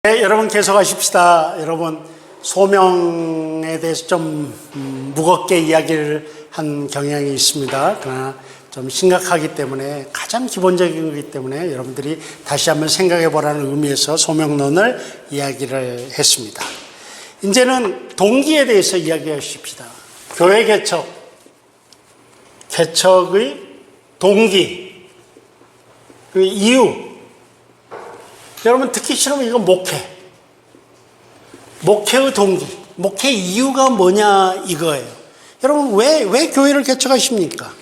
네, 여러분 계속하십시다. 여러분 소명에 대해서 좀 무겁게 이야기를 한 경향이 있습니다. 그러나 좀 심각하기 때문에 가장 기본적인 거기 때문에 여러분들이 다시 한번 생각해 보라는 의미에서 소명론을 이야기를 했습니다. 이제는 동기에 대해서 이야기하십시다. 교회 개척의 동기, 그 이유. 여러분 듣기 싫으면 이거 목회의 동기, 목회 이유가 뭐냐 이거예요. 여러분 왜 교회를 개척하십니까?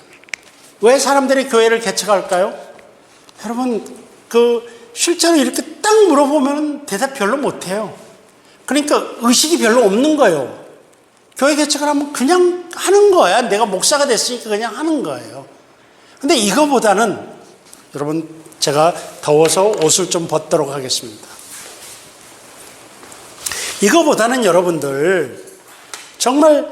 왜 사람들이 교회를 개척할까요? 여러분 실제로 이렇게 딱 물어보면 대답 별로 못해요. 그러니까 의식이 별로 없는 거예요. 교회 개척을 하면 그냥 하는 거야. 내가 목사가 됐으니까 그냥 하는 거예요. 근데 이거보다는 여러분 제가 더워서 옷을 좀 벗도록 하겠습니다. 이거보다는 여러분들 정말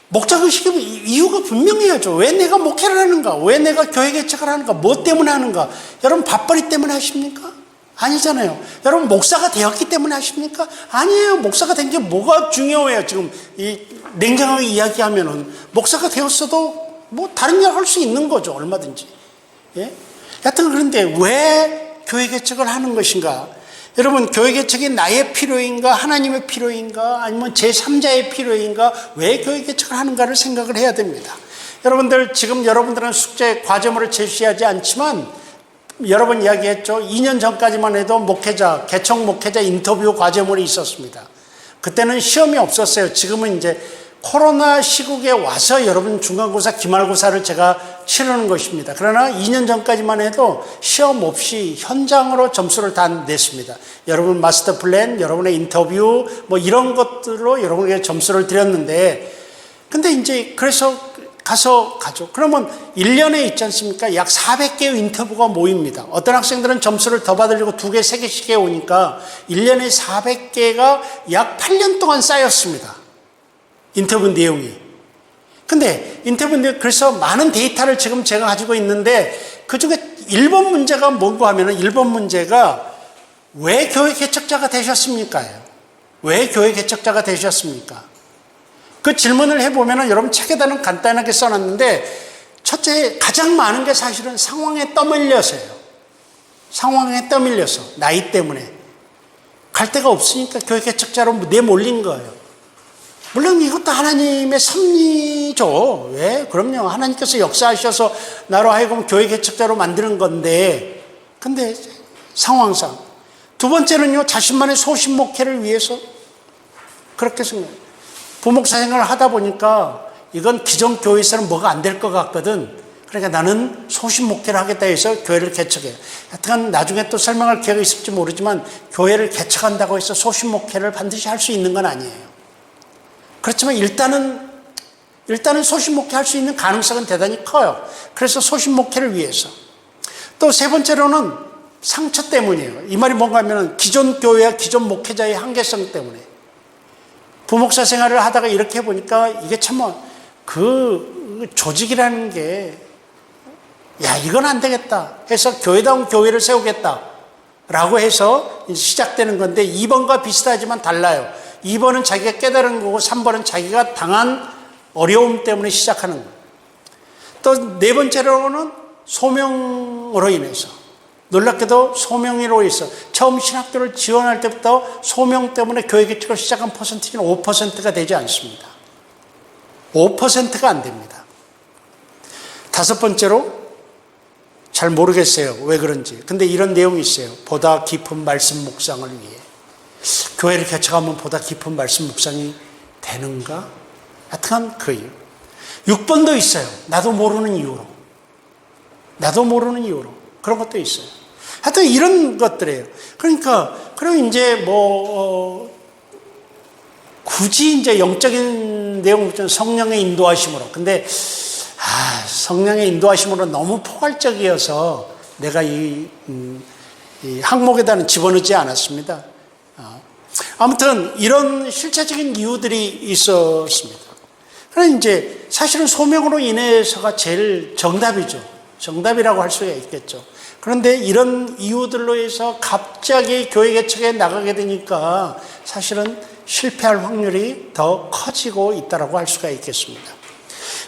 목적의식의 이유가 분명해야죠. 왜 내가 목회를 하는가? 왜 내가 교회 개척을 하는가? 뭐 때문에 하는가? 여러분 밥벌이 때문에 하십니까? 아니잖아요. 여러분 목사가 되었기 때문에 하십니까? 아니에요. 목사가 된 게 뭐가 중요해요. 지금 냉정하게 이야기하면은 목사가 되었어도 뭐 다른 일 할 수 있는 거죠. 얼마든지. 예? 여튼 그런데 왜 교회 개척을 하는 것인가? 여러분 교회 개척이 나의 필요인가? 하나님의 필요인가? 아니면 제3자의 필요인가? 왜 교회 개척을 하는가를 생각을 해야 됩니다. 여러분들 지금 여러분들은 숙제 과제물을 제시하지 않지만 여러 번 이야기했죠. 2년 전까지만 해도 개척 목회자 인터뷰 과제물이 있었습니다. 그때는 시험이 없었어요. 지금은 이제 코로나 시국에 와서 여러분 중간고사, 기말고사를 제가 치르는 것입니다. 그러나 2년 전까지만 해도 시험 없이 현장으로 점수를 다 냈습니다. 여러분 마스터 플랜, 여러분의 인터뷰 뭐 이런 것들로 여러분에게 점수를 드렸는데 근데 이제 그래서 가죠. 그러면 1년에 있지 않습니까? 약 400개의 인터뷰가 모입니다. 어떤 학생들은 점수를 더 받으려고 2개, 3개씩 해오니까 1년에 400개가 약 8년 동안 쌓였습니다. 인터뷰 내용이. 근데 그래서 많은 데이터를 지금 제가 가지고 있는데 그 중에 1번 문제가 뭔가 하면은 1번 문제가 왜 교회 개척자가 되셨습니까? 왜 교회 개척자가 되셨습니까? 그 질문을 해보면은 여러분 책에다는 간단하게 써놨는데 첫째 가장 많은 게 사실은 상황에 떠밀려서요. 상황에 떠밀려서 나이 때문에 갈 데가 없으니까 교회 개척자로 내몰린 거예요. 물론 이것도 하나님의 섭리죠. 왜? 그럼요. 하나님께서 역사하셔서 나로 하여금 교회 개척자로 만드는 건데 근데 상황상 두 번째는요. 자신만의 소신 목회를 위해서 그렇게 생각해요. 부목사 생활을 하다 보니까 이건 기존 교회에서는 뭐가 안 될 것 같거든. 그러니까 나는 소신 목회를 하겠다 해서 교회를 개척해요. 하여튼 나중에 또 설명할 기회가 있을지 모르지만 교회를 개척한다고 해서 소신 목회를 반드시 할 수 있는 건 아니에요. 그렇지만 일단은 소신 목회할 수 있는 가능성은 대단히 커요. 그래서 소신 목회를 위해서. 또 세 번째로는 상처 때문이에요. 이 말이 뭔가 하면 기존 교회와 기존 목회자의 한계성 때문에. 부목사 생활을 하다가 이렇게 해보니까 이게 참 그 조직이라는 게 이건 안 되겠다 해서 교회다운 교회를 세우겠다라고 해서 시작되는 건데 2번과 비슷하지만 달라요. 2번은 자기가 깨달은 거고 3번은 자기가 당한 어려움 때문에 시작하는 거예요. 또 네 번째로는 소명으로 인해서 놀랍게도 소명으로 인해서 처음 신학교를 지원할 때부터 소명 때문에 교회 개척을 시작한 퍼센티지는 5%가 되지 않습니다. 5%가 안 됩니다. 다섯 번째로 잘 모르겠어요. 왜 그런지. 근데 이런 내용이 있어요. 보다 깊은 말씀 묵상을 위해. 교회를 개척하면 보다 깊은 말씀 묵상이 되는가? 하여튼 그 이유. 6번도 있어요. 나도 모르는 이유로. 그런 것도 있어요. 하여튼 이런 것들이에요. 그러니까, 그럼 이제 굳이 이제 영적인 내용, 성령의 인도하심으로. 근데, 성령의 인도하심으로 너무 포괄적이어서 내가 이 항목에다는 집어넣지 않았습니다. 아무튼 이런 실체적인 이유들이 있었습니다. 그러나 이제 사실은 소명으로 인해서가 제일 정답이죠. 정답이라고 할 수가 있겠죠. 그런데 이런 이유들로 해서 갑자기 교회 개척에 나가게 되니까 사실은 실패할 확률이 더 커지고 있다고 할 수가 있겠습니다.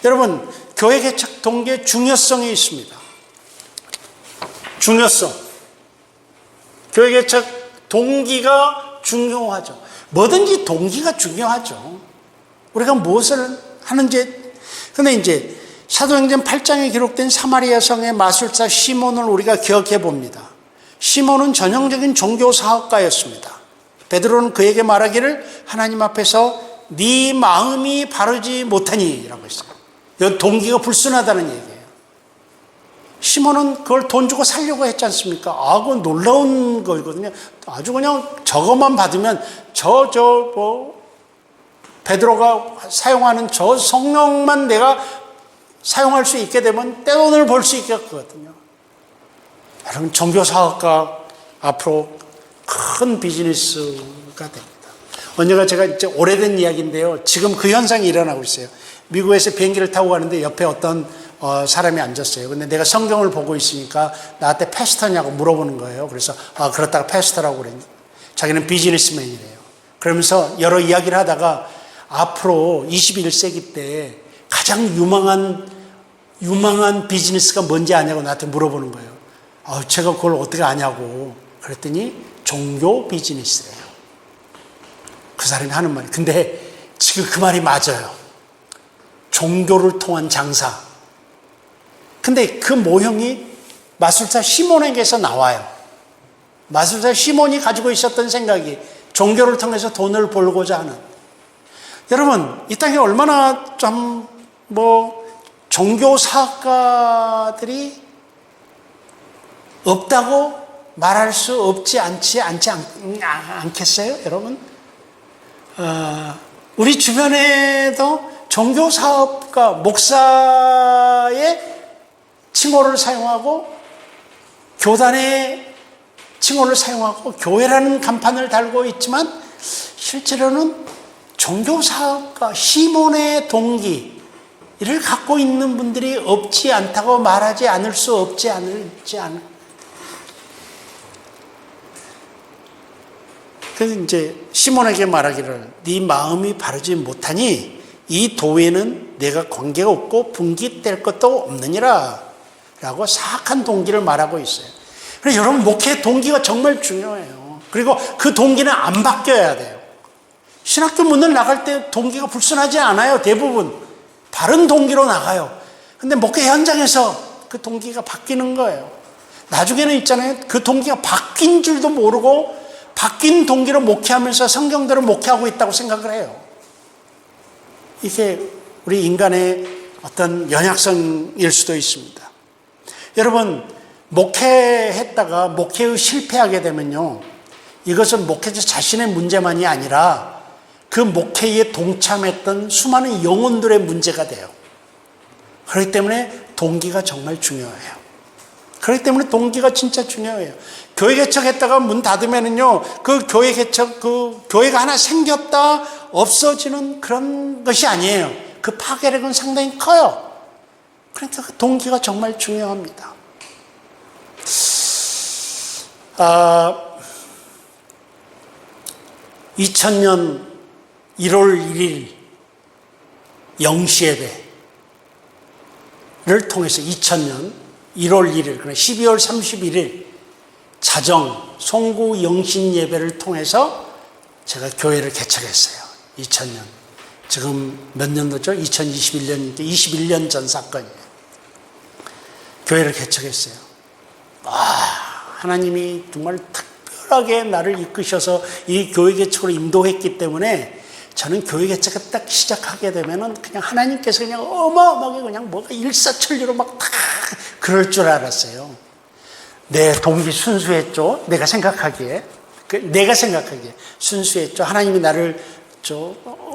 여러분, 교회 개척 동기의 중요성이 있습니다. 중요성. 교회 개척 동기가 중요하죠. 뭐든지 동기가 중요하죠. 우리가 무엇을 하는지. 근데 이제 사도행전 8장에 기록된 사마리아 성의 마술사 시몬을 우리가 기억해 봅니다. 시몬은 전형적인 종교 사업가였습니다. 베드로는 그에게 말하기를 하나님 앞에서 네 마음이 바르지 못하니 라고 했어요. 이건 동기가 불순하다는 얘기예요. 시몬은 그걸 돈 주고 살려고 했지 않습니까? 아, 그건 놀라운 거거든요. 아주 그냥 저것만 받으면 베드로가 사용하는 저 성령만 내가 사용할 수 있게 되면 떼돈을 벌 수 있겠거든요. 여러분, 종교사업가 앞으로 큰 비즈니스가 됩니다. 언젠가 제가 이제 오래된 이야기인데요. 지금 그 현상이 일어나고 있어요. 미국에서 비행기를 타고 가는데 옆에 어떤 사람이 앉았어요. 근데 내가 성경을 보고 있으니까 나한테 패스터냐고 물어보는 거예요. 그래서 그렇다가 패스터라고 그랬는데 자기는 비즈니스맨이래요. 그러면서 여러 이야기를 하다가 앞으로 21세기 때 가장 유망한 비즈니스가 뭔지 아냐고 나한테 물어보는 거예요. 제가 그걸 어떻게 아냐고 그랬더니 종교 비즈니스래요. 그 사람이 하는 말이. 근데 지금 그 말이 맞아요. 종교를 통한 장사. 근데 그 모형이 마술사 시몬에게서 나와요. 마술사 시몬이 가지고 있었던 생각이 종교를 통해서 돈을 벌고자 하는. 여러분, 이 땅에 얼마나 종교 사업가들이 없다고 말할 수 없지 않겠어요, 여러분? 우리 주변에도 종교 사업가, 목사의 칭호를 사용하고 교단의 칭호를 사용하고 교회라는 간판을 달고 있지만 실제로는 종교 사업가, 시몬의 동기 이를 갖고 있는 분들이 없지 않다고 말하지 않을 수 없지 않을. 그래서 이제 시몬에게 말하기를 네 마음이 바르지 못하니 이 도에는 내가 관계가 없고 분깃될 것도 없느니라 라고 사악한 동기를 말하고 있어요. 그래서 여러분, 목회의 동기가 정말 중요해요. 그리고 그 동기는 안 바뀌어야 돼요. 신학교 문을 나갈 때 동기가 불순하지 않아요. 대부분 바른 동기로 나가요. 근데 목회 현장에서 그 동기가 바뀌는 거예요. 나중에는 있잖아요, 그 동기가 바뀐 줄도 모르고 바뀐 동기로 목회하면서 성경대로 목회하고 있다고 생각을 해요. 이게 우리 인간의 어떤 연약성일 수도 있습니다. 여러분, 목회했다가 목회의 실패하게 되면요, 이것은 목회자 자신의 문제만이 아니라 그 목회에 동참했던 수많은 영혼들의 문제가 돼요. 그렇기 때문에 동기가 정말 중요해요. 그렇기 때문에 동기가 진짜 중요해요. 교회 개척했다가 문 닫으면은요, 그 교회 개척, 그 교회가 하나 생겼다 없어지는 그런 것이 아니에요. 그 파괴력은 상당히 커요. 그러니까 그 동기가 정말 중요합니다. 2000년 1월 1일 0시 예배를 통해서 2000년 1월 1일, 그러니까 12월 31일 자정 송구 영신 예배를 통해서 제가 교회를 개척했어요. 2000년. 지금 몇 년도죠? 2021년인데 21년 전 사건이에요. 교회를 개척했어요. 하나님이 정말 특별하게 나를 이끄셔서 이 교회 개척으로 인도했기 때문에 저는 교회 개척을 딱 시작하게 되면은 그냥 하나님께서 그냥 어마어마하게 그냥 뭐가 일사천리로 막 다 그럴 줄 알았어요. 내 동기 순수했죠. 내가 생각하기에 순수했죠. 하나님이 나를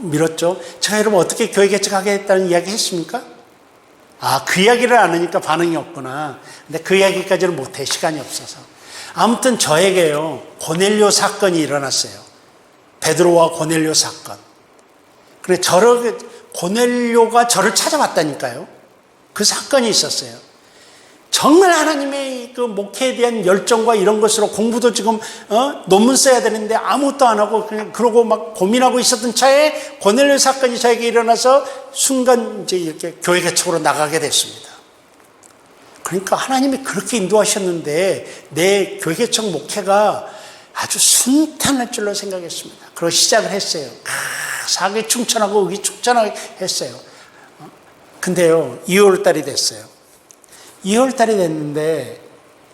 밀었죠. 제가 여러분 어떻게 교회 개척하겠다는 이야기 했습니까? 그 이야기를 안 하니까 반응이 없구나. 근데 그 이야기까지는 못해. 시간이 없어서. 아무튼 저에게요, 고넬료 사건이 일어났어요. 베드로와 고넬료 사건. 그래, 고넬료가 저를 찾아왔다니까요. 그 사건이 있었어요. 정말 하나님의 그 목회에 대한 열정과 이런 것으로 공부도 지금 논문 써야 되는데 아무것도 안 하고 그냥 그러고 막 고민하고 있었던 차에 고넬료 사건이 저에게 일어나서 순간 이제 이렇게 교회 개척으로 나가게 됐습니다. 그러니까 하나님이 그렇게 인도하셨는데 내 교회 개척 목회가 아주 순탄할 줄로 생각했습니다. 그리고 시작을 했어요. 사기 충천하고 의기 충천하게 했어요. 근데요, 2월 달이 됐어요. 2월 달이 됐는데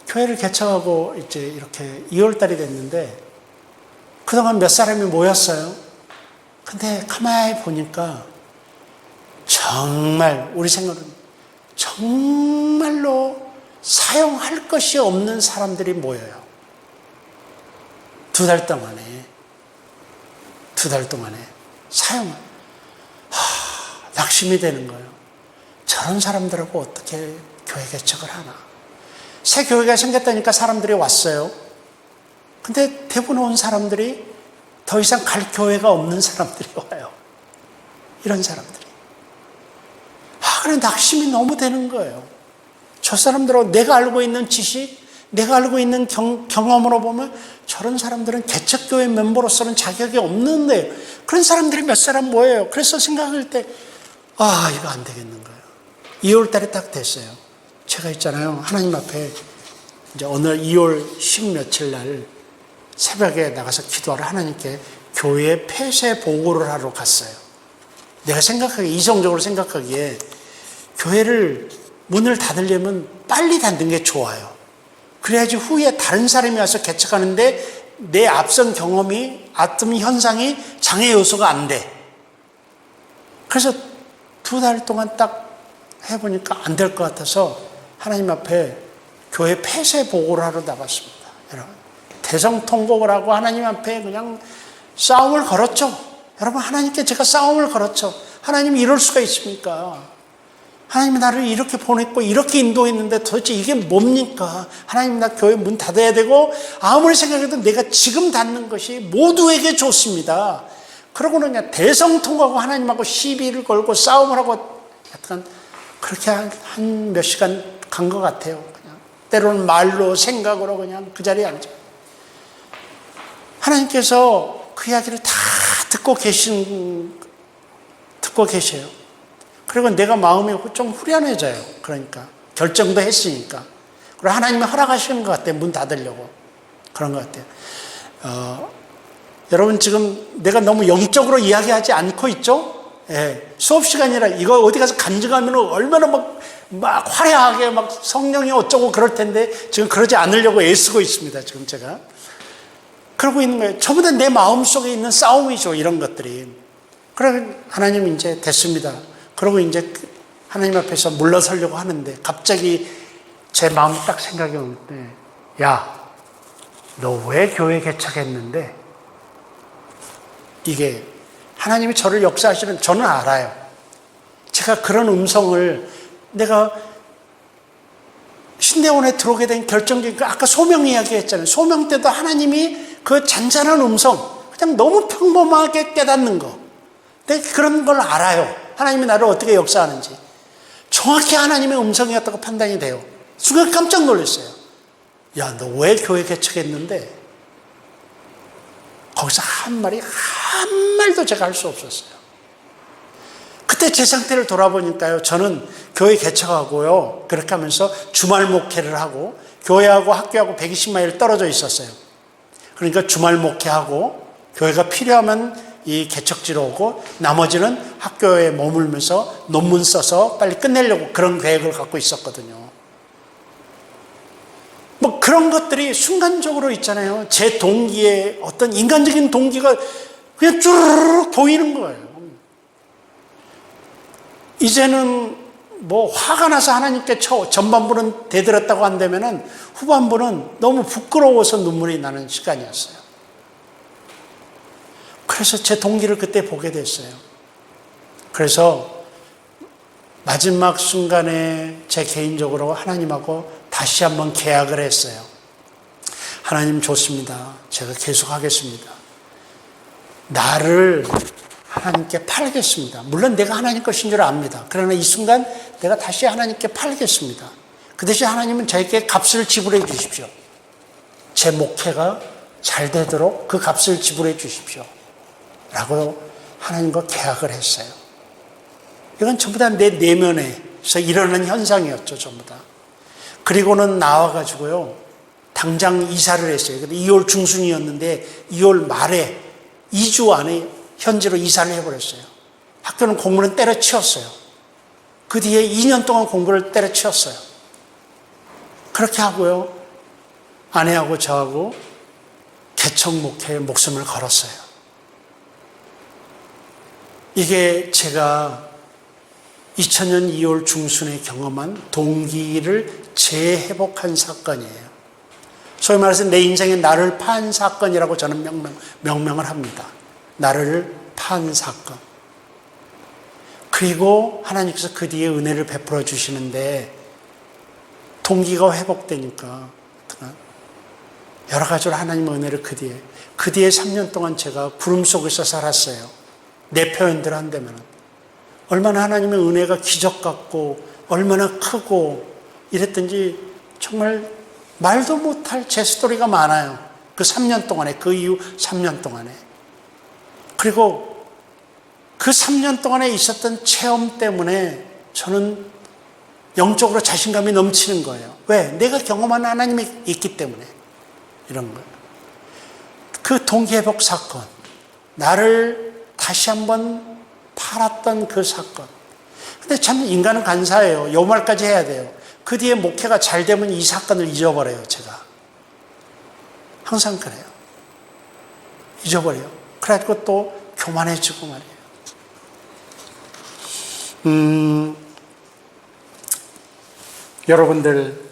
교회를 개척하고 이제 이렇게 2월 달이 됐는데 그동안 몇 사람이 모였어요. 근데 가만히 보니까 정말 우리 생각은 정말로 사용할 것이 없는 사람들이 모여요. 2달 동안에 낙심이 되는 거예요. 저런 사람들하고 어떻게 교회 개척을 하나. 새 교회가 생겼다니까 사람들이 왔어요. 근데 대부분 온 사람들이 더 이상 갈 교회가 없는 사람들이 와요. 이런 사람들이. 그래 낙심이 너무 되는 거예요. 저 사람들은 내가 알고 있는 지식, 내가 알고 있는 경험으로 보면 저런 사람들은 개척교회 멤버로서는 자격이 없는데 그런 사람들이 몇 사람 모여요. 그래서 생각할 때 이거 안 되겠는 거예요. 2월 달에 딱 됐어요. 제가 있잖아요. 하나님 앞에 이제 오늘 2월 10 며칠 날 새벽에 나가서 기도하러 하나님께 교회 폐쇄 보고를 하러 갔어요. 내가 생각하기에, 이성적으로 생각하기에 교회를 문을 닫으려면 빨리 닫는 게 좋아요. 그래야지 후에 다른 사람이 와서 개척하는데 내 앞선 경험이, 앞선 현상이 장애 요소가 안 돼. 그래서 2달 동안 딱 해보니까 안 될 것 같아서 하나님 앞에 교회 폐쇄 보고를 하러 나갔습니다. 여러분, 대성통곡을 하고 하나님 앞에 그냥 싸움을 걸었죠. 여러분, 하나님께 제가 싸움을 걸었죠. 하나님이 이럴 수가 있습니까? 하나님이 나를 이렇게 보냈고 이렇게 인도했는데 도대체 이게 뭡니까? 하나님, 나 교회 문 닫아야 되고 아무리 생각해도 내가 지금 닫는 것이 모두에게 좋습니다. 그러고는 그냥 대성통곡하고 하나님하고 시비를 걸고 싸움을 하고 약간 그렇게 한 몇 시간 간 것 같아요. 그냥 때로는 말로 생각으로 그냥 그 자리에 앉아. 하나님께서 그 이야기를 다 듣고 계셔요. 그리고 내가 마음이 좀 후련해져요. 그러니까 결정도 했으니까. 그리고 하나님이 허락하시는 것 같아요. 문 닫으려고. 그런 것 같아요. 여러분, 지금 내가 너무 영적으로 이야기하지 않고 있죠? 예, 수업 시간이라 이거 어디 가서 간증하면 얼마나 막 화려하게 막 성령이 어쩌고 그럴 텐데 지금 그러지 않으려고 애쓰고 있습니다. 지금 제가 그러고 있는 거예요. 전부 다 내 마음속에 있는 싸움이죠. 이런 것들이. 그러고 하나님 이제 됐습니다. 그러고 이제 하나님 앞에서 물러서려고 하는데 갑자기 제 마음이 딱 생각이 오는데, 야, 너 왜 교회 개척했는데? 이게 하나님이 저를 역사하시는, 저는 알아요. 제가 그런 음성을, 내가 신대원에 들어오게 된 결정적인, 아까 소명 이야기 했잖아요. 소명 때도 하나님이 그 잔잔한 음성, 그냥 너무 평범하게 깨닫는 거. 내가 그런 걸 알아요. 하나님이 나를 어떻게 역사하는지. 정확히 하나님의 음성이었다고 판단이 돼요. 순간 깜짝 놀랐어요. 야, 너 왜 교회 개척했는데? 거기서 한 말도 제가 할 수 없었어요. 그때 제 상태를 돌아보니까요, 저는 교회 개척하고요, 그렇게 하면서 주말 목회를 하고, 교회하고 학교하고 120마일 떨어져 있었어요. 그러니까 주말 목회하고, 교회가 필요하면 이 개척지로 오고, 나머지는 학교에 머물면서 논문 써서 빨리 끝내려고 그런 계획을 갖고 있었거든요. 뭐 그런 것들이 순간적으로 있잖아요. 제 동기에 어떤 인간적인 동기가 그냥 쭈르륵 보이는 거예요. 이제는 뭐 화가 나서 하나님께 전반부는 대들었다고 한다면은 후반부는 너무 부끄러워서 눈물이 나는 시간이었어요. 그래서 제 동기를 그때 보게 됐어요. 그래서 마지막 순간에 제 개인적으로 하나님하고 다시 한번 계약을 했어요. 하나님 좋습니다. 제가 계속 하겠습니다. 나를 하나님께 팔겠습니다. 물론 내가 하나님 것인 줄 압니다. 그러나 이 순간 내가 다시 하나님께 팔겠습니다. 그 대신 하나님은 저에게 값을 지불해 주십시오. 제 목회가 잘 되도록 그 값을 지불해 주십시오. 라고 하나님과 계약을 했어요. 이건 전부 다 내 내면에서 일어나는 현상이었죠, 전부 다. 그리고는 나와가지고요, 당장 이사를 했어요. 근데 2월 중순이었는데 2월 말에 2주 안에 현지로 이사를 해버렸어요. 학교는 공부는 때려치웠어요. 그 뒤에 2년 동안 공부를 때려치웠어요. 그렇게 하고요, 아내하고 저하고 개척 목회에 목숨을 걸었어요. 이게 제가 2000년 2월 중순에 경험한 동기를 재회복한 사건이에요. 소위 말해서 내 인생에 나를 판 사건이라고 저는 명명을 합니다. 나를 판 사건. 그리고 하나님께서 그 뒤에 은혜를 베풀어 주시는데 동기가 회복되니까 여러 가지로 하나님의 은혜를 그 뒤에 3년 동안 제가 구름 속에서 살았어요. 내 표현대로 한다면 얼마나 하나님의 은혜가 기적 같고 얼마나 크고 이랬든지 정말 말도 못할 제 스토리가 많아요. 그 3년 동안에, 그 이후 3년 동안에. 그리고 그 3년 동안에 있었던 체험 때문에 저는 영적으로 자신감이 넘치는 거예요. 왜? 내가 경험한 하나님이 있기 때문에. 이런 거예요. 그 동기회복 사건, 나를 다시 한번 팔았던 그 사건. 근데 참 인간은 간사해요. 요 말까지 해야 돼요. 그 뒤에 목회가 잘 되면 이 사건을 잊어버려요, 제가. 항상 그래요. 잊어버려요. 그래가지고 또 교만해지고 말이에요. 여러분들,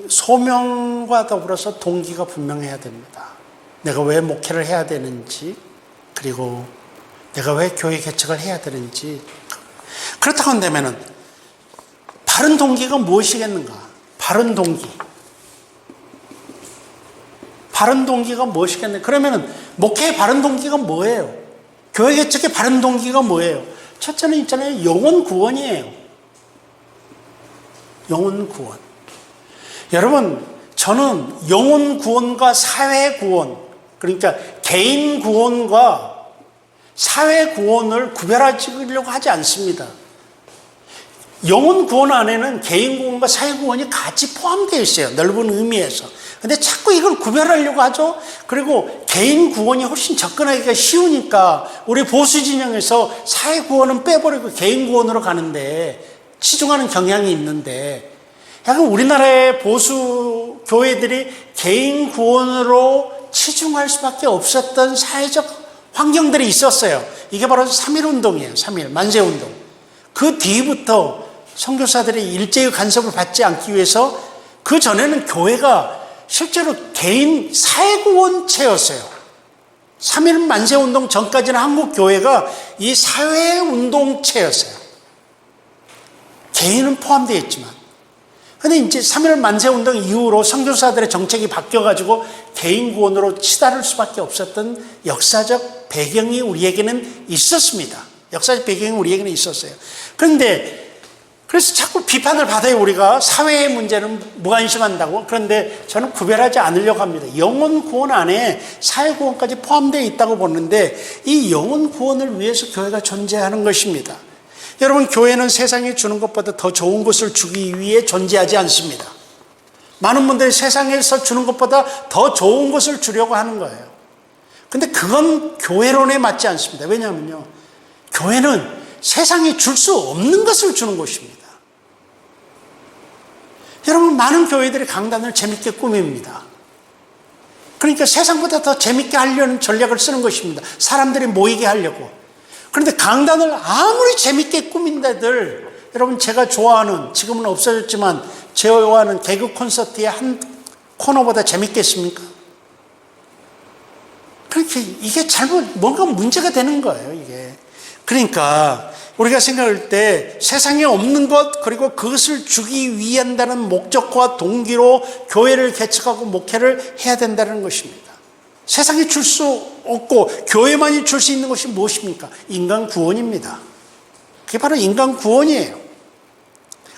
소명과 더불어서 동기가 분명해야 됩니다. 내가 왜 목회를 해야 되는지, 그리고 내가 왜 교회 개척을 해야 되는지. 그렇다고 한다면은 바른 동기가 무엇이겠는가? 바른 동기. 바른 동기가 무엇이겠는가? 그러면은 목회의 바른 동기가 뭐예요? 교회 개척의 바른 동기가 뭐예요? 첫째는 있잖아요. 영혼 구원이에요. 영혼 구원. 여러분, 저는 영혼 구원과 사회 구원, 그러니까 개인 구원과 사회 구원을 구별하려고 하지 않습니다. 영혼 구원 안에는 개인 구원과 사회 구원이 같이 포함되어 있어요. 넓은 의미에서. 근데 자꾸 이걸 구별하려고 하죠. 그리고 개인 구원이 훨씬 접근하기가 쉬우니까 우리 보수 진영에서 사회 구원은 빼버리고 개인 구원으로 가는데 치중하는 경향이 있는데, 약간 우리나라의 보수 교회들이 개인 구원으로 치중할 수밖에 없었던 사회적 환경들이 있었어요. 이게 바로 3.1운동이에요. 3.1 만세운동. 그 뒤부터 선교사들이 일제의 간섭을 받지 않기 위해서, 그 전에는 교회가 실제로 개인 사회구원체였어요. 3.1 만세운동 전까지는 한국 교회가 이 사회운동체였어요. 개인은 포함되어 있지만. 근데 이제 3.1 만세운동 이후로 선교사들의 정책이 바뀌어가지고 개인 구원으로 치달을 수밖에 없었던 역사적 배경이 우리에게는 있었습니다. 역사적 배경이 우리에게는 있었어요. 그래서 자꾸 비판을 받아요, 우리가. 사회의 문제는 무관심한다고. 그런데 저는 구별하지 않으려고 합니다. 영혼 구원 안에 사회 구원까지 포함되어 있다고 보는데, 이 영혼 구원을 위해서 교회가 존재하는 것입니다. 여러분, 교회는 세상에 주는 것보다 더 좋은 것을 주기 위해 존재하지 않습니다. 많은 분들이 세상에서 주는 것보다 더 좋은 것을 주려고 하는 거예요. 근데 그건 교회론에 맞지 않습니다. 왜냐하면요, 교회는 세상에 줄 수 없는 것을 주는 것입니다. 여러분, 많은 교회들이 강단을 재밌게 꾸밉니다. 그러니까 세상보다 더 재밌게 하려는 전략을 쓰는 것입니다. 사람들이 모이게 하려고. 그런데 강단을 아무리 재밌게 꾸민다들, 여러분, 제가 좋아하는, 지금은 없어졌지만 좋아하는 개그 콘서트의 한 코너보다 재밌겠습니까? 그러니까 이게 뭔가 문제가 되는 거예요, 이게. 그러니까 우리가 생각할 때 세상에 없는 것, 그리고 그것을 주기 위한다는 목적과 동기로 교회를 개척하고 목회를 해야 된다는 것입니다. 세상에 줄 수 없고 교회만이 줄 수 있는 것이 무엇입니까? 인간 구원입니다. 그게 바로 인간 구원이에요.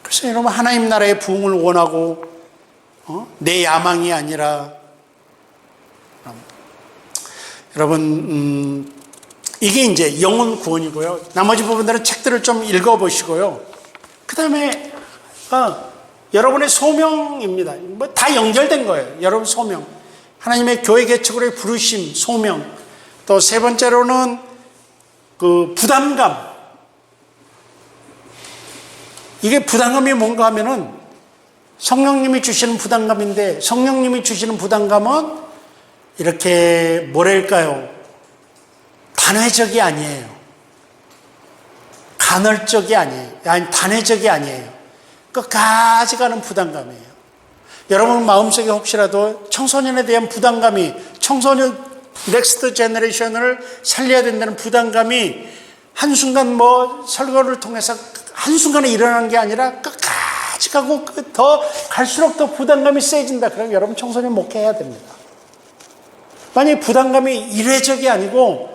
그래서 여러분 하나님 나라의 부흥을 원하고 내 야망이 아니라 여러분 이게 이제 영혼 구원이고요. 나머지 부분들은 책들을 좀 읽어보시고요. 그 다음에 여러분의 소명입니다. 뭐 다 연결된 거예요. 여러분 소명. 하나님의 교회 개척으로의 부르심, 소명. 또 세 번째로는 그 부담감. 이게 부담감이 뭔가 하면은 성령님이 주시는 부담감인데 성령님이 주시는 부담감은 이렇게 뭐랄까요? 단회적이 아니에요. 간헐적이 아니에요. 아니 단회적이 아니에요. 끝까지 가는 부담감이에요. 여러분 마음속에 혹시라도 청소년에 대한 부담감이 청소년 넥스트 제너레이션을 살려야 된다는 부담감이 한순간 뭐 설교를 통해서 한순간에 일어나는 게 아니라 끝까지 가고 더 갈수록 더 부담감이 세진다. 그럼 여러분 청소년 목회해야 됩니다. 만약에 부담감이 일회적이 아니고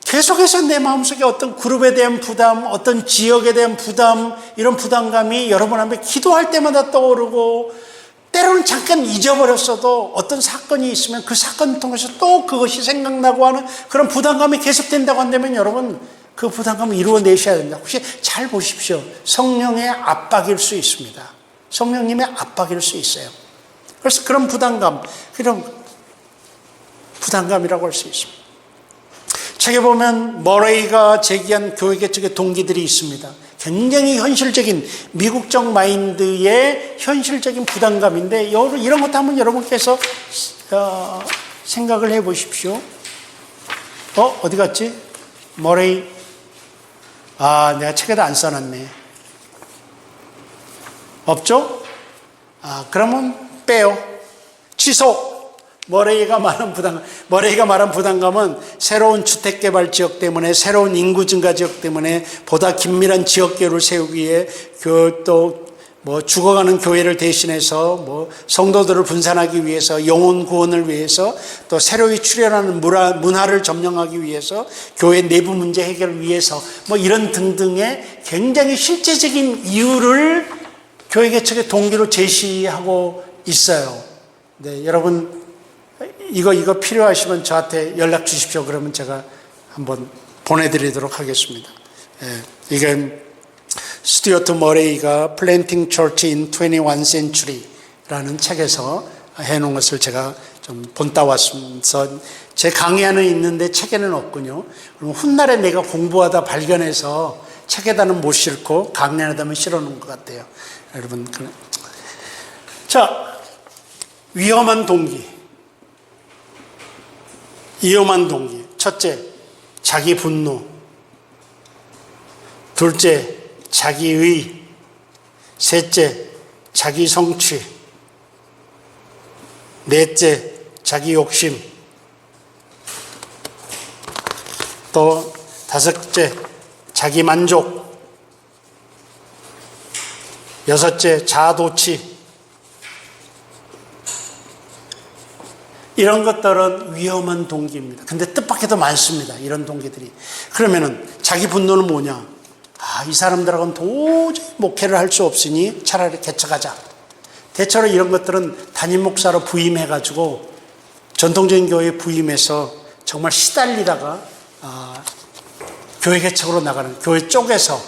계속해서 내 마음속에 어떤 그룹에 대한 부담, 어떤 지역에 대한 부담, 이런 부담감이 여러분 앞에 기도할 때마다 떠오르고 때로는 잠깐 잊어버렸어도 어떤 사건이 있으면 그 사건을 통해서 또 그것이 생각나고 하는 그런 부담감이 계속된다고 한다면 여러분 그 부담감을 이루어내셔야 됩니다. 혹시 잘 보십시오. 성령의 압박일 수 있습니다. 성령님의 압박일 수 있어요. 그래서 그런 부담감, 그런 부담감이라고 할 수 있습니다. 책에 보면 머레이가 제기한 교회 개척의 동기들이 있습니다. 굉장히 현실적인 미국적 마인드의 현실적인 부담감인데 이런 것도 한번 여러분께서 생각을 해 보십시오. 어디 갔지? 머레이. 내가 책에다 안 써놨네. 없죠? 그러면 빼요. 취소. 머레이가 말한 부담감은 새로운 주택개발 지역 때문에, 새로운 인구 증가 지역 때문에 보다 긴밀한 지역교회를 세우기 위해 또 죽어가는 교회를 대신해서 성도들을 분산하기 위해서, 영혼 구원을 위해서, 또 새로이 출현하는 문화를 점령하기 위해서, 교회 내부 문제 해결을 위해서 이런 등등의 굉장히 실제적인 이유를 교회 개척의 동기로 제시하고 있어요. 네, 여러분 이거 필요하시면 저한테 연락 주십시오. 그러면 제가 한번 보내드리도록 하겠습니다. 이게 스튜어트 머레이가 Planting Church in 21st Century라는 책에서 해놓은 것을 제가 좀 본따 왔으면서 제 강의 안에 있는데 책에는 없군요. 그럼 훗날에 내가 공부하다 발견해서 책에다는 못 싣고 강의 안에다만 실어놓은 것 같아요. 여러분, 자, 위험한 동기. 첫째, 자기 분노. 둘째, 자기의. 셋째, 자기 성취. 넷째, 자기 욕심. 또 다섯째, 자기 만족. 여섯째, 자아도취. 이런 것들은 위험한 동기입니다. 근데 뜻밖에도 많습니다. 이런 동기들이. 그러면은 자기 분노는 뭐냐? 이 사람들하고는 도저히 목회를 할 수 없으니 차라리 개척하자. 대체로 이런 것들은 담임 목사로 부임해가지고 전통적인 교회에 부임해서 정말 시달리다가 교회 개척으로 나가는, 교회 쪽에서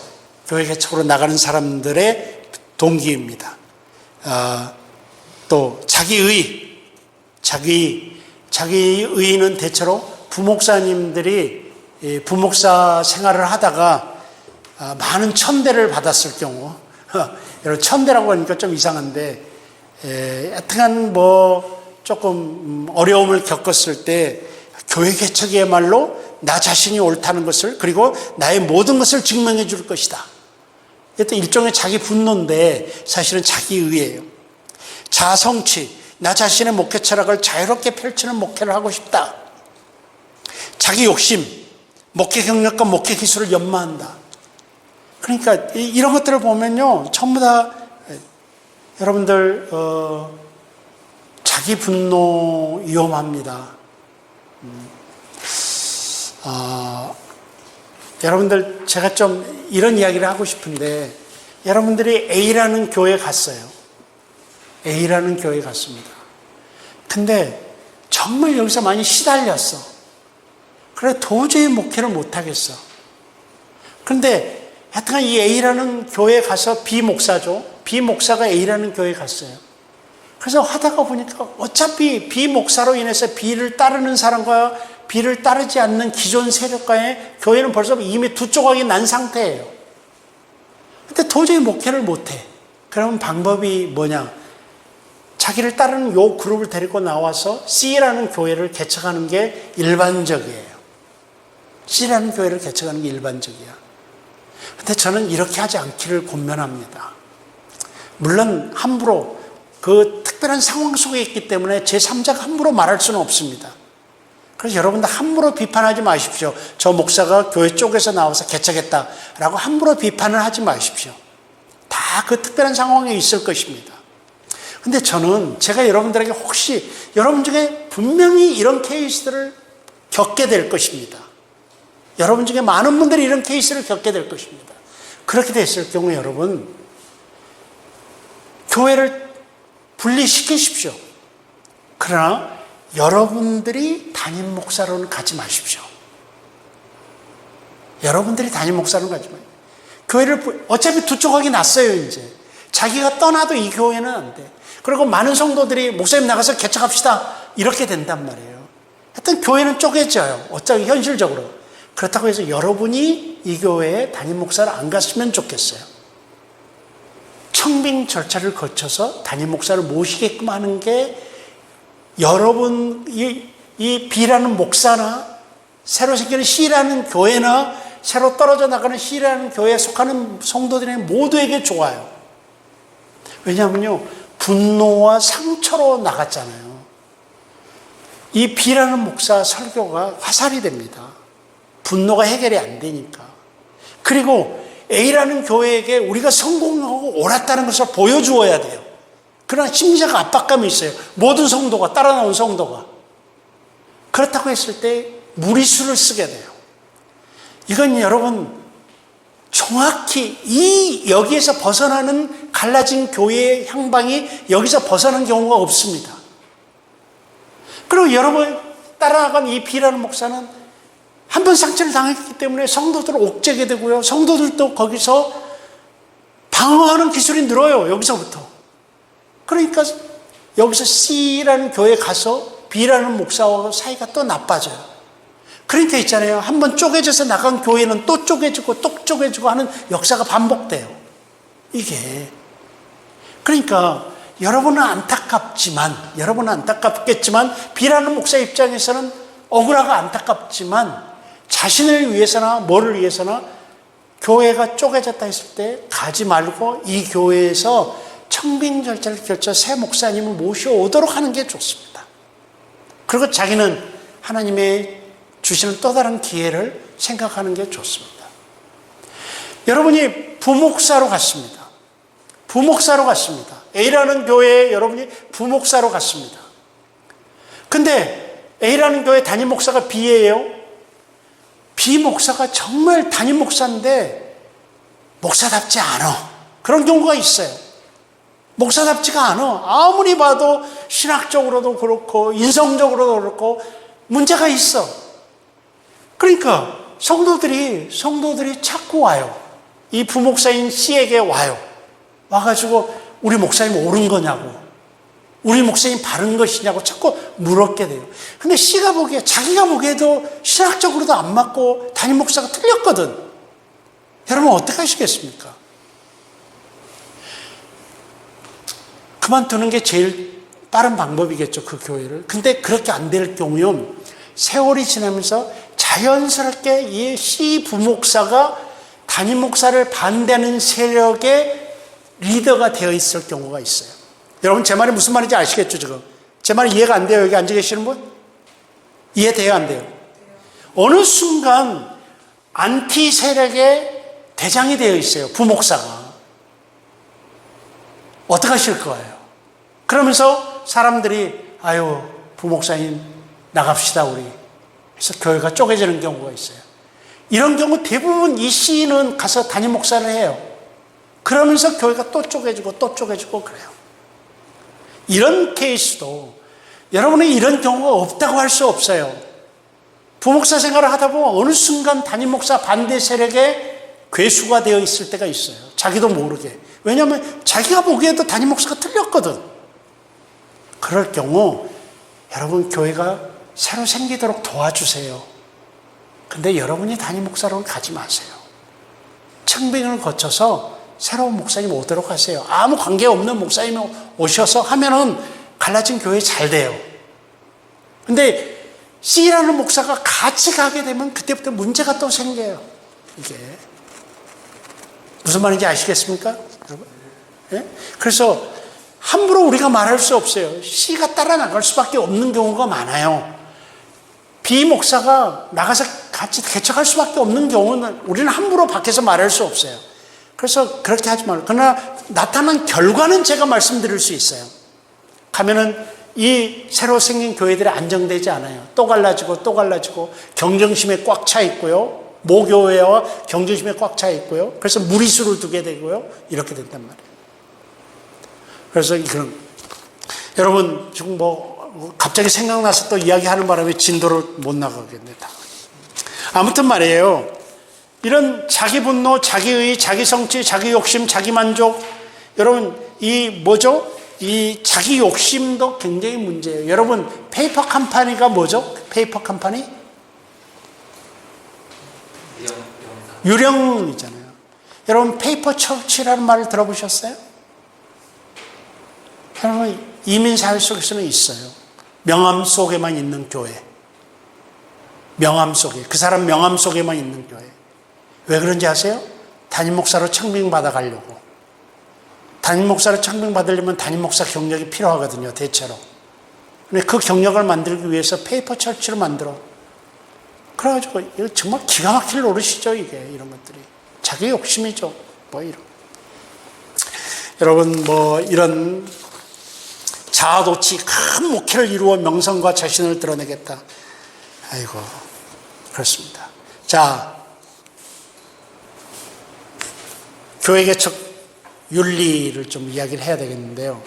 교회 개척으로 나가는 사람들의 동기입니다. 또 자기의는 대체로 부목사님들이 부목사 생활을 하다가 많은 천대를 받았을 경우, 여러분 천대라고 하니까 좀 이상한데, 하여튼간 조금 어려움을 겪었을 때 교회 개척이야말로 나 자신이 옳다는 것을, 그리고 나의 모든 것을 증명해 줄 것이다. 이것도 일종의 자기 분노인데 사실은 자기의예요. 자성취, 나 자신의 목회 철학을 자유롭게 펼치는 목회를 하고 싶다. 자기 욕심, 목회 경력과 목회 기술을 연마한다. 그러니까 이런 것들을 보면요, 전부 다 여러분들 자기 분노 위험합니다. 여러분들 제가 좀 이런 이야기를 하고 싶은데 여러분들이 A라는 교회 갔어요. A라는 교회 갔습니다. 근데 정말 여기서 많이 시달렸어. 그래 도저히 목회를 못하겠어. 그런데 하여튼 이 A라는 교회에 가서 B 목사죠. B 목사가 A라는 교회에 갔어요. 그래서 하다가 보니까 어차피 B 목사로 인해서 B를 따르는 사람과 B를 따르지 않는 기존 세력과의 교회는 벌써 이미 두 조각이 난 상태예요. 근데 도저히 목회를 못해. 그러면 방법이 뭐냐? 자기를 따르는 요 그룹을 데리고 나와서 C라는 교회를 개척하는 게 일반적이에요. C라는 교회를 개척하는 게 일반적이야. 근데 저는 이렇게 하지 않기를 권면합니다. 물론 함부로 그 특별한 상황 속에 있기 때문에 제3자가 함부로 말할 수는 없습니다. 그래서 여러분들 함부로 비판하지 마십시오. 저 목사가 교회 쪽에서 나와서 개척했다라고 함부로 비판을 하지 마십시오. 다 그 특별한 상황에 있을 것입니다. 근데 저는 제가 여러분들에게 혹시 여러분 중에 분명히 이런 케이스들을 겪게 될 것입니다. 여러분 중에 많은 분들이 이런 케이스를 겪게 될 것입니다. 그렇게 됐을 경우에 여러분 교회를 분리시키십시오. 그러나 여러분들이 담임 목사로는 가지 마십시오. 여러분들이 담임 목사로는 가지 마십시오. 교회를 어차피 두 조각이 났어요. 이제 자기가 떠나도 이 교회는 안 돼. 그리고 많은 성도들이 목사님 나가서 개척합시다 이렇게 된단 말이에요. 하여튼 교회는 쪼개져요. 어차피 현실적으로. 그렇다고 해서 여러분이 이 교회에 담임 목사를 안 갔으면 좋겠어요. 청빙 절차를 거쳐서 담임 목사를 모시게끔 하는 게 여러분 이 B라는 목사나 새로 생기는 C라는 교회나 새로 떨어져 나가는 C라는 교회에 속하는 성도들의 모두에게 좋아요. 왜냐하면요 분노와 상처로 나갔잖아요. 이 B라는 목사 설교가 화살이 됩니다. 분노가 해결이 안 되니까. 그리고 A라는 교회에게 우리가 성공하고 옳았다는 것을 보여주어야 돼요. 그러나 심리적 압박감이 있어요. 모든 성도가 따라 나온 성도가. 그렇다고 했을 때 무리수를 쓰게 돼요. 이건 여러분 정확히 여기에서 벗어나는 갈라진 교회의 향방이 여기서 벗어난 경우가 없습니다. 그리고 여러분 따라나간 이 B라는 목사는 한 번 상처를 당했기 때문에 성도들을 옥죄게 되고요. 성도들도 거기서 방어하는 기술이 늘어요. 여기서부터. 그러니까 여기서 C라는 교회에 가서 B라는 목사와 사이가 또 나빠져요. 그러니까 있잖아요. 한 번 쪼개져서 나간 교회는 또 쪼개지고 또 쪼개지고 하는 역사가 반복돼요. 이게. 그러니까 여러분은 안타깝겠지만 B라는 목사 입장에서는 억울하고 안타깝지만 자신을 위해서나 뭐를 위해서나 교회가 쪼개졌다 했을 때 가지 말고 이 교회에서 청빙 절차를 거쳐 새 목사님을 모셔오도록 하는 게 좋습니다. 그리고 자기는 하나님의 주시는 또 다른 기회를 생각하는 게 좋습니다. 여러분이 부목사로 갔습니다. 부목사로 갔습니다. A라는 교회에 여러분이 부목사로 갔습니다. 근데 A라는 교회 담임 목사가 B예요. B 목사가 정말 담임 목사인데 목사답지 않아. 그런 경우가 있어요. 목사답지가 않아. 아무리 봐도 신학적으로도 그렇고 인성적으로도 그렇고 문제가 있어. 그러니까 성도들이 자꾸 와요. 이 부목사인 C에게 와요. 와가지고 우리 목사님 옳은 거냐고, 우리 목사님 바른 것이냐고 자꾸 물었게 돼요. 근데 C가 자기가 보기에도 신학적으로도 안 맞고 담임 목사가 틀렸거든. 여러분 어떻게 하시겠습니까? 그만두는 게 제일 빠른 방법이겠죠, 그 교회를. 근데 그렇게 안 될 경우면 세월이 지나면서 자연스럽게 이 C 부목사가 담임 목사를 반대하는 세력의 리더가 되어 있을 경우가 있어요. 여러분 제 말이 무슨 말인지 아시겠죠, 지금? 제 말이 이해가 안 돼요, 여기 앉아 계시는 분? 이해돼요, 안 돼요? 어느 순간 안티 세력의 대장이 되어 있어요, 부목사가. 어떻게 하실 거예요? 그러면서 사람들이 부목사님 나갑시다 우리. 그래서 교회가 쪼개지는 경우가 있어요. 이런 경우 대부분 이 시인은 가서 담임 목사를 해요. 그러면서 교회가 또 쪼개지고 또 쪼개지고 그래요. 이런 케이스도 여러분이 이런 경우가 없다고 할 수 없어요. 부목사 생활을 하다 보면 어느 순간 담임 목사 반대 세력에 괴수가 되어 있을 때가 있어요. 자기도 모르게. 왜냐하면 자기가 보기에도 담임 목사가 틀렸거든. 그럴 경우 여러분 교회가 새로 생기도록 도와주세요. 근데 여러분이 담임 목사로 가지 마세요. 청빙을 거쳐서 새로운 목사님 오도록 하세요. 아무 관계없는 목사님이 오셔서 하면은 갈라진 교회 잘 돼요. 근데 C라는 목사가 같이 가게 되면 그때부터 문제가 또 생겨요. 이게 무슨 말인지 아시겠습니까? 여러분? 예? 그래서 함부로 우리가 말할 수 없어요. C가 따라 나갈 수밖에 없는 경우가 많아요. B 목사가 나가서 같이 개척할 수밖에 없는 경우는 우리는 함부로 밖에서 말할 수 없어요. 그래서 그렇게 하지 말고. 그러나 나타난 결과는 제가 말씀드릴 수 있어요. 가면은 이 새로 생긴 교회들이 안정되지 않아요. 또 갈라지고 또 갈라지고 경쟁심에 꽉 차 있고요. 모교회와 경쟁심에 꽉 차 있고요. 그래서 무리수를 두게 되고요. 이렇게 된단 말이에요. 그래서 이런 여러분 지금 갑자기 생각나서 또 이야기하는 바람에 진도를 못 나가겠네. 아무튼 말이에요. 이런 자기 분노, 자기의, 자기 성취, 자기 욕심, 자기 만족. 여러분 이 이 자기 욕심도 굉장히 문제예요. 여러분 페이퍼 컴퍼니가 뭐죠? 페이퍼 컴퍼니? 유령이잖아요. 여러분 페이퍼 처치라는 말을 들어보셨어요? 여러분 이민사회 속에서는 있어요. 명함 속에만 있는 교회. 명함 속에. 그 사람 명함 속에만 있는 교회. 왜 그런지 아세요? 담임 목사로 청빙 받아가려고. 담임 목사로 청빙 받으려면 담임 목사 경력이 필요하거든요. 대체로. 근데 그 경력을 만들기 위해서 페이퍼 처치를 만들어. 그래가지고 이거 정말 기가 막힐 노릇이죠. 이게 이런 것들이. 자기 욕심이죠. 이런. 여러분 이런 자아도취 큰 목회를 이루어 명성과 자신을 드러내겠다. 아이고 그렇습니다. 자, 교회 개척 윤리를 좀 이야기를 해야 되겠는데요.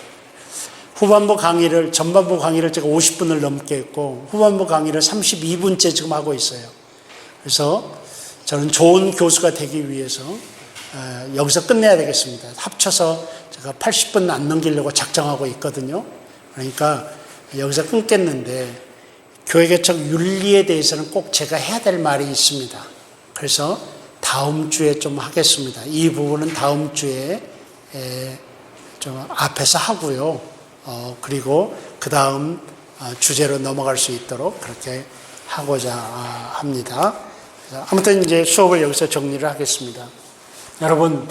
후반부 강의를 전반부 강의를 제가 50분을 넘게 했고 후반부 강의를 32분째 지금 하고 있어요. 그래서 저는 좋은 교수가 되기 위해서 여기서 끝내야 되겠습니다. 합쳐서 제가 80분 안 넘기려고 작정하고 있거든요. 그러니까 여기서 끊겠는데 교회 개척 윤리에 대해서는 꼭 제가 해야 될 말이 있습니다. 그래서 다음 주에 좀 하겠습니다. 이 부분은 다음 주에 좀 앞에서 하고요. 그리고 그 다음 주제로 넘어갈 수 있도록 그렇게 하고자 합니다. 아무튼 이제 수업을 여기서 정리를 하겠습니다. 여러분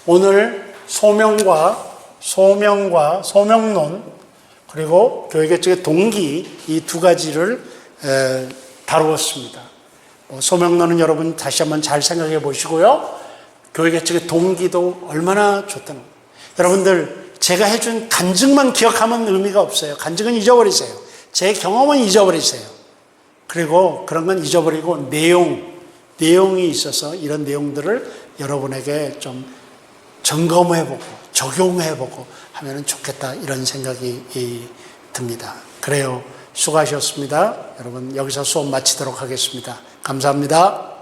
오늘 소명론 그리고 교회 개척의 동기 이 두 가지를 다루었습니다. 소명론은 여러분 다시 한번 잘 생각해 보시고요. 교회 개척의 동기도 얼마나 좋다는 거예요. 여러분들 제가 해준 간증만 기억하면 의미가 없어요. 간증은 잊어버리세요. 제 경험은 잊어버리세요. 그리고 그런 건 잊어버리고 내용이 있어서 이런 내용들을 여러분에게 좀 점검해보고 적용해보고 하면 좋겠다 이런 생각이 듭니다. 그래요. 수고하셨습니다. 여러분 여기서 수업 마치도록 하겠습니다. 감사합니다.